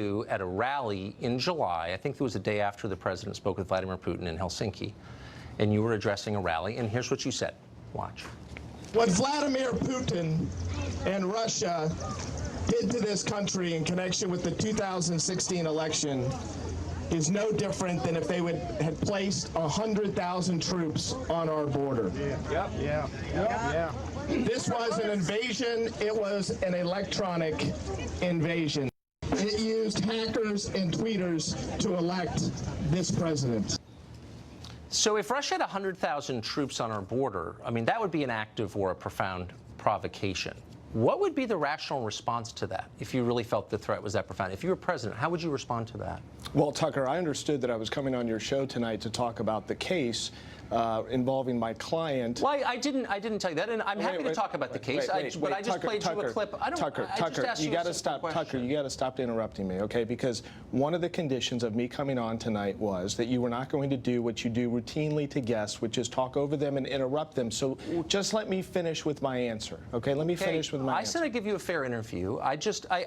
you at a rally in July. I think it was the day after the president spoke with Vladimir Putin in Helsinki, and you were addressing a rally, and here's what you said. Watch. What Vladimir Putin and Russia did to this country in connection with the 2016 election is no different than if they had placed 100,000 troops on our border. Yeah. This was an invasion. It was an electronic invasion. It used hackers and tweeters to elect this president. So if Russia had 100,000 troops on our border, I mean, that would be an act of war, a profound provocation. What would be the rational response to that if you really felt the threat was that profound? If you were president, how would you respond to that? Well, Tucker, I understood that I was coming on your show tonight to talk about the case involving my client. Well, I didn't tell you that, and I'm happy to talk about the case. But I just played you a clip. Tucker, you got to stop. Tucker, you got to stop interrupting me, okay? Because one of the conditions of me coming on tonight was that you were not going to do what you do routinely to guests, which is talk over them and interrupt them. So just let me finish with my answer, okay? Let me finish with my answer. I said I'd give you a fair interview. I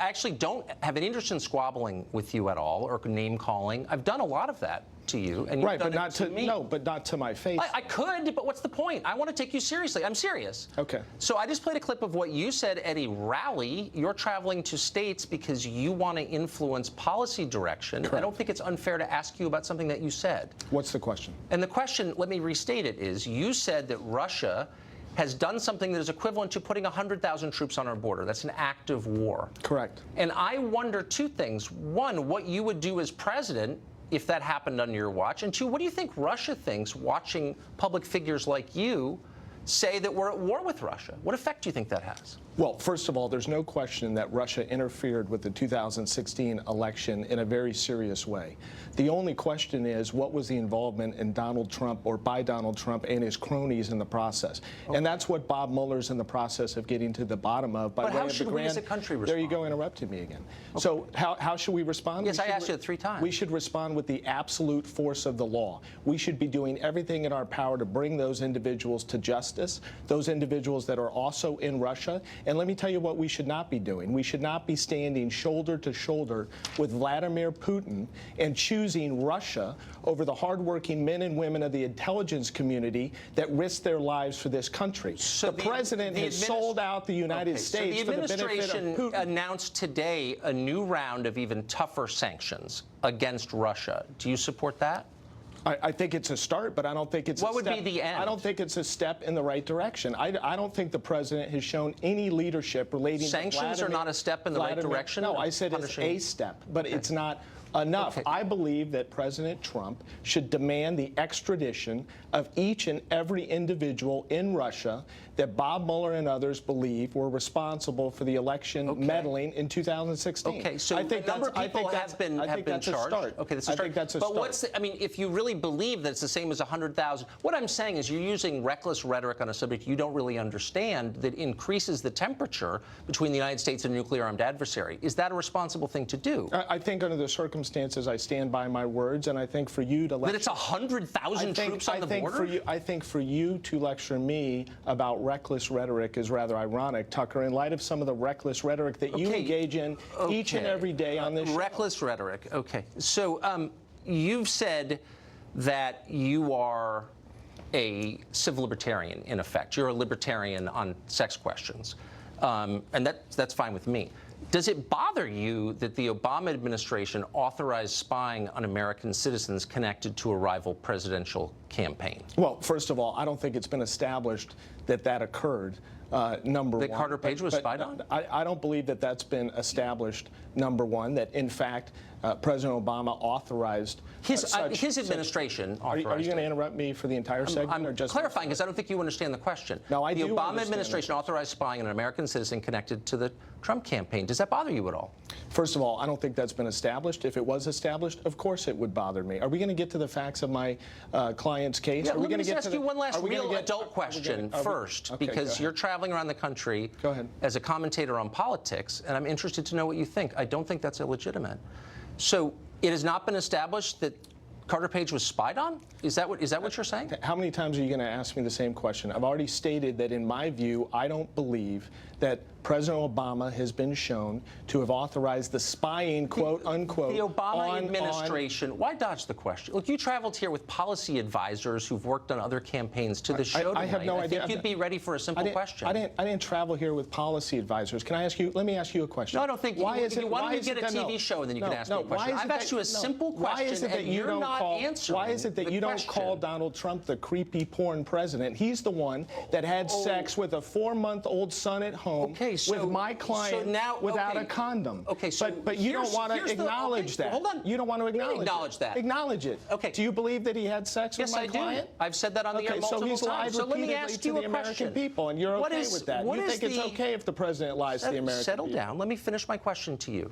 actually don't have an interest in squabbling with you at all or name calling. I've done a lot of that to you, and you've done it to me. No, but not to my face. I could, but what's the point? I want to take you seriously. I'm serious. Okay. So I just played a clip of what you said at a rally. You're traveling to states because you want to influence policy direction. Correct. I don't think it's unfair to ask you about something that you said. What's the question? And the question, let me restate it, is you said that Russia has done something that is equivalent to putting 100,000 troops on our border. That's an act of war. Correct. And I wonder two things. One, what you would do as president if that happened under your watch. And two, what do you think Russia thinks watching public figures like you say that we're at war with Russia? What effect do you think that has? Well, first of all, there's no question that Russia interfered with the 2016 election in a very serious way. The only question is, what was the involvement in Donald Trump or by Donald Trump and his cronies in the process? Okay. And that's what Bob Mueller's in the process of getting to the bottom of. By but how should we as a country respond? There you go, interrupted me again. Okay. So how should we respond? Yes, I asked you 3 times. We should respond with the absolute force of the law. We should be doing everything in our power to bring those individuals to justice, those individuals that are also in Russia. And let me tell you what we should not be doing. We should not be standing shoulder to shoulder with Vladimir Putin and choosing Russia over the hardworking men and women of the intelligence community that risk their lives for this country. So the president has sold out the United States for the benefit of Putin. So the administration announced today a new round of even tougher sanctions against Russia. Do you support that? I think it's a start, but I don't think it's a step. What would be the end? I don't think it's a step in the right direction. I don't think the president has shown any leadership relating Sanctions to Sanctions are not a step in the right direction? No, I said it's a step, but it's not enough. Okay. I believe that President Trump should demand the extradition of each and every individual in Russia that Bob Mueller and others believe were responsible for the election meddling in 2016. Okay, so I think a number of people have been charged. Okay, that's a start. I think that's a start. But what's I mean, if you really believe that it's the same as 100,000, what I'm saying is you're using reckless rhetoric on a subject you don't really understand that increases the temperature between the United States and a nuclear-armed adversary. Is that a responsible thing to do? I think under the circumstances, I stand by my words, and I think for you to that it's 100,000 troops on the border. I think for you to lecture me about reckless rhetoric is rather ironic, Tucker, in light of some of the reckless rhetoric that you engage in each and every day on this show. Reckless rhetoric. Okay. So you've said that you are a civil libertarian, in effect. You're a libertarian on sex questions, and that's fine with me. Does it bother you that the Obama administration authorized spying on American citizens connected to a rival presidential campaign? Well, first of all, I don't think it's been established that that occurred, number one. That Carter Page was spied on? I don't believe that that's been established, number one, that in fact President Obama authorized his administration authorized. Are you going to interrupt me for the entire segment? I'm or just clarifying because I don't think you understand the question. No, I do. The Obama administration authorized spying on an American citizen connected to the Trump campaign. Does that bother you at all? First of all, I don't think that's been established. If it was established, of course it would bother me. Are we going to get to the facts of my client's case? Yeah, let me just ask you one last real adult question first, because you're traveling around the country as a commentator on politics, and I'm interested to know what you think. I don't think that's illegitimate. So it has not been established that Carter Page was spied on? Is that what you're saying? How many times are you going to ask me the same question? I've already stated that in my view, I don't believe that President Obama has been shown to have authorized the spying, quote unquote, the Obama administration. Why dodge the question? Look, you traveled here with policy advisors who've worked on other campaigns to the show tonight. I have no idea. I think you'd be ready for a simple question. I didn't travel here with policy advisors. Can I ask you? Let me ask you a question. No, I don't think. Why is it? Why don't you get a TV show and then you can ask me a question? I've asked you a simple question and you're not answering. Why is it that you don't call Donald Trump the creepy porn president? He's the one that had sex with a 4-month-old son at home with my client without a condom. Okay, so but you don't want to acknowledge that. Hold on. You don't want to acknowledge that. Acknowledge it. Okay. Do you believe that he had sex with my client? Yes, I do. I've said that on the air multiple times. So he's lied repeatedly to the American people, and you're okay with that. You think it's okay if the president lies to the American people? Settle down. Let me finish my question to you.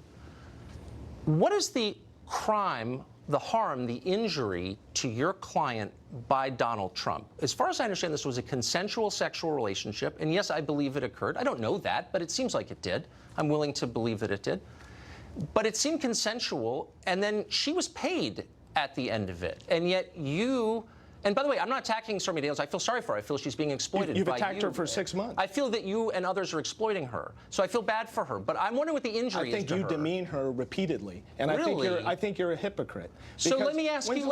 What is the crime, the harm, the injury to your client by Donald Trump? As far as I understand, this was a consensual sexual relationship, and yes, I believe it occurred. I don't know that, but it seems like it did. I'm willing to believe that it did. But it seemed consensual, and then she was paid at the end of it. And yet you... And by the way, I'm not attacking Stormy Daniels. I feel sorry for her. I feel she's being exploited. You've attacked her for 6 months. I feel that you and others are exploiting her. So I feel bad for her. But I'm wondering what the injury is to her. I think you demean her repeatedly, and really? I think you're a hypocrite. So let me ask you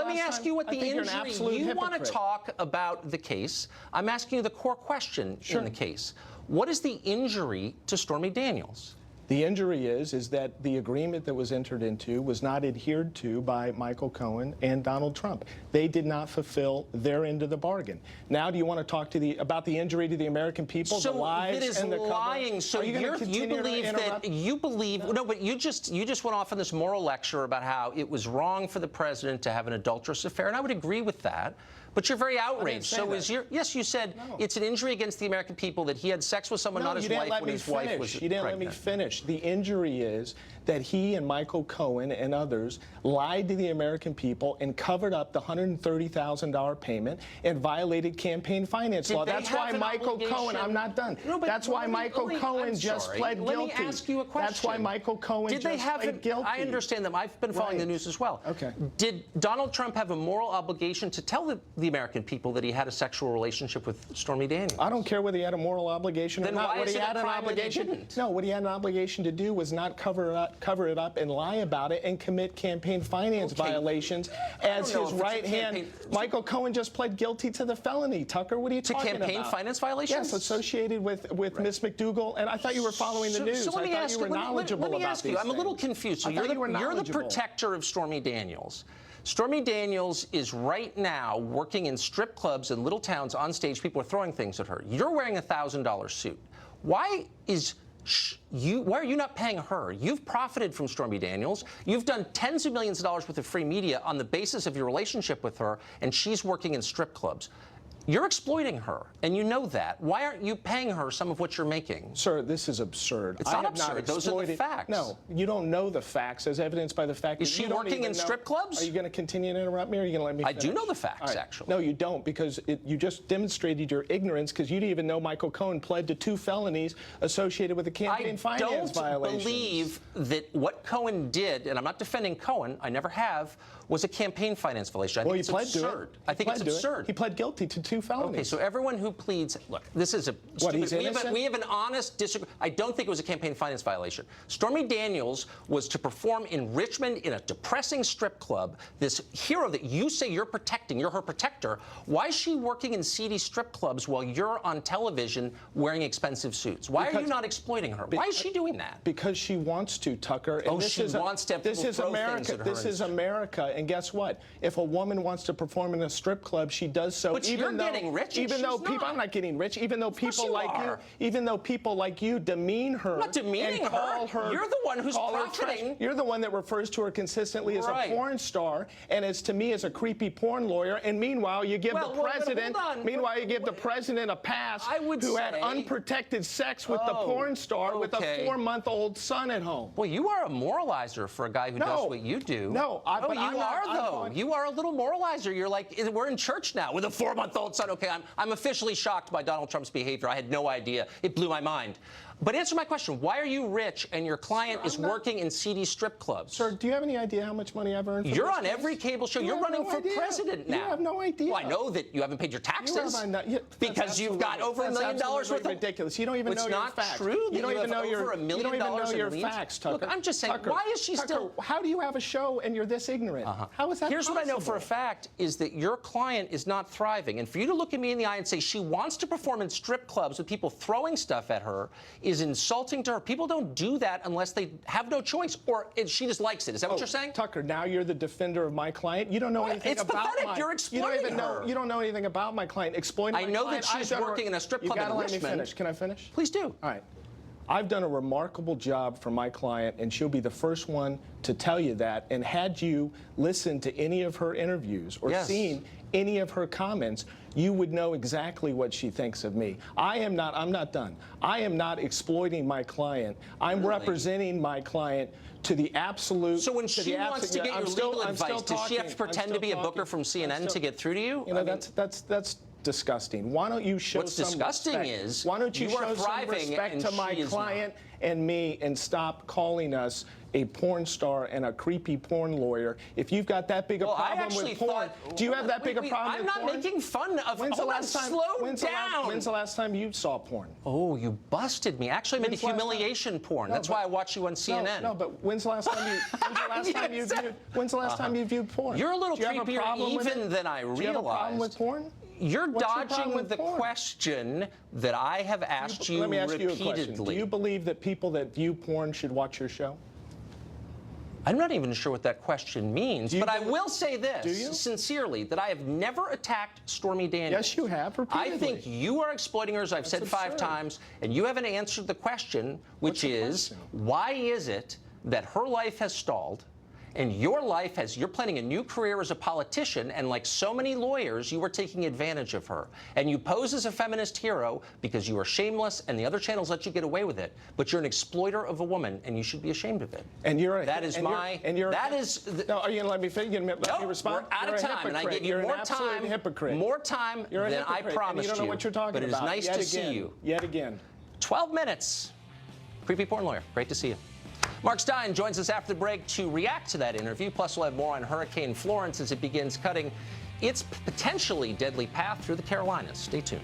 what the injury. You want to talk about the case. I'm asking you the core question in the case. What is the injury to Stormy Daniels? The injury is that the agreement that was entered into was not adhered to by Michael Cohen and Donald Trump. They did not fulfill their end of the bargain. Now, do you want to talk about the injury to the American people, the lies and the lying. So you believe no, but you just went off on this moral lecture about how it was wrong for the president to have an adulterous affair, and I would agree with that. But you're very outraged. So yes, you said it's an injury against the American people that he had sex with someone, not his wife, when his wife was pregnant. You didn't let me finish. The injury is that he and Michael Cohen and others lied to the American people and covered up the $130,000 payment and violated campaign finance law. That's why Michael Cohen, I'm not done. That's why Michael Cohen just pled guilty. Let me ask you a question. That's why Michael Cohen just pled guilty. I understand them. I've been following the news as well. Okay. Did Donald Trump have a moral obligation to tell the American people that he had a sexual relationship with Stormy Daniels? I don't care whether he had a moral obligation or not. What he had an obligation? No, what he had an obligation to do was not cover it up and lie about it and commit campaign finance violations as his right hand. Michael Cohen just pled guilty to the felony. Tucker, what are you talking about? To campaign finance violations? Yes, associated with Ms. McDougal. And I thought you were following the news. So let me I thought you were knowledgeable about these things. I'm a little confused. So you're the protector of Stormy Daniels. Stormy Daniels is right now working in strip clubs in little towns on stage. People are throwing things at her. You're wearing a $1,000 suit. Why are you not paying her? You've profited from Stormy Daniels. You've done tens of millions of dollars worth of free media on the basis of your relationship with her, and she's working in strip clubs. You're exploiting her, and you know that. Why aren't you paying her some of what you're making? Sir, this is absurd. It's not absurd. Those are the facts. No, you don't know the facts, as evidenced by the fact that you don't working in strip clubs? Are you going to continue to interrupt me, or are you going to let me finish? I do know the facts, actually. No, you don't, because you just demonstrated your ignorance, because you didn't even know Michael Cohen pled to 2 felonies associated with the campaign finance violations. I don't believe that what Cohen did, and I'm not defending Cohen, I never have, was a campaign finance violation. I think it's absurd. I think it's absurd. He pled guilty to 2 felonies. Okay, so everyone who pleads, look, this is a stupid. We have an honest disagreement. I don't think it was a campaign finance violation. Stormy Daniels was to perform in Richmond in a depressing strip club. This hero that you say you're protecting, you're her protector. Why is she working in seedy strip clubs while you're on television wearing expensive suits? Why are you not exploiting her? Why is she doing that? Because she wants to, Tucker. And she wants to have people throw things at her. This is America. And guess what? If a woman wants to perform in a strip club, she does so. But you're getting rich. Even though people, I'm not getting rich. Even though people like you, demean her. I'm not demeaning her. You're the one who's profiting. You're the one that refers to her consistently as a porn star, and as to me as a creepy porn lawyer. And meanwhile, you give the president. Meanwhile, you give the president a pass who had unprotected sex with the porn star with a 4-month-old son at home. Well, you are a moralizer for a guy who does what you do. No, you are though. You are a little moralizer. You're like, we're in church now with a 4-month-old son. Okay, I'm officially shocked by Donald Trump's behavior. I had no idea. It blew my mind. But answer my question. Why are you rich and your client is working in seedy strip clubs? Sir, do you have any idea how much money I've earned from You're this on case? every cable show. You You're have running no for idea. president now. You have no idea. Well, I know that you haven't paid your taxes because you've got over $1 million worth of... ridiculous. You don't even know your facts. It's not true that you don't even know over $1 million you don't even know your in liens? facts, Tucker. Look, I'm just saying, Tucker, why is she Tucker, still... How do you have a show and you're this ignorant? How is that Here's what I know for a possible? fact is that your client is not thriving. And for you to look at me in the eye and say she wants to perform in strip clubs with people throwing stuff at her is insulting to her. People don't do that unless they have no choice, or she just likes it. Is that what you're saying? Tucker, now you're the defender of my client. You don't know anything It's about pathetic. You're exploiting her. You don't know anything about my client. Exploiting my I know client. that she's working in a strip club You gotta in let me Richmond. finish. Can I finish? Please do. All right. I've done a remarkable job for my client, and she'll be the first one to tell you that. And had you listened to any of her interviews or seen any of her comments, you would know exactly what she thinks of me. I'm not done. I am not exploiting my client. I'm representing my client to the absolute. So when she wants to get your legal advice, does she have to pretend to be a booker from CNN to get through to you? You know, that's disgusting. Why don't you show What's some disgusting respect? is Why don't you you are show some thriving respect and to my she is client and me and stop calling us a porn star and a creepy porn lawyer? If you've got that big a problem with porn, do you have that big a problem I'm with not porn? making fun of. When's the last time? Slow down. When's the last time you saw porn? Oh, you busted me. Actually, I made a When's the last time? humiliation porn. No, That's why I watch you on CNN. No, but when's the last time you? When's the last time you viewed porn? You're a little Do you have creepier problem with even it? than I Do you have a problem with realized. porn? You're What's your problem dodging with the porn? question that I have asked you Let me ask you a question. repeatedly. Do you believe that people that view porn should watch your show? I'm not even sure what that question means, but I will say this Do you? sincerely, that I have never attacked Stormy Daniels. Yes, you have, repeatedly. I think you are exploiting her, as I've said 5 absurd. times, and you haven't answered the question, which What's the is, question? why is it that her life has stalled, and your life has, you're planning a new career as a politician, and like so many lawyers, you are taking advantage of her. And you pose as a feminist hero because you are shameless, and the other channels let you get away with it. But you're an exploiter of a woman, and you should be ashamed of it. And you're a, that is and my. You're, that is. No, are you gonna let me finish? Let me respond? We're out of time, and I give you You're more an absolute time. hypocrite. More time You're a than I hypocrite, promised and you don't know what you're talking but about. But it is nice Yet to again. see you. Yet again. 12 minutes. Creepy porn lawyer. Great to see you. Mark Stein joins us after the break to react to that interview. Plus, we'll have more on Hurricane Florence as it begins cutting its potentially deadly path through the Carolinas. Stay tuned.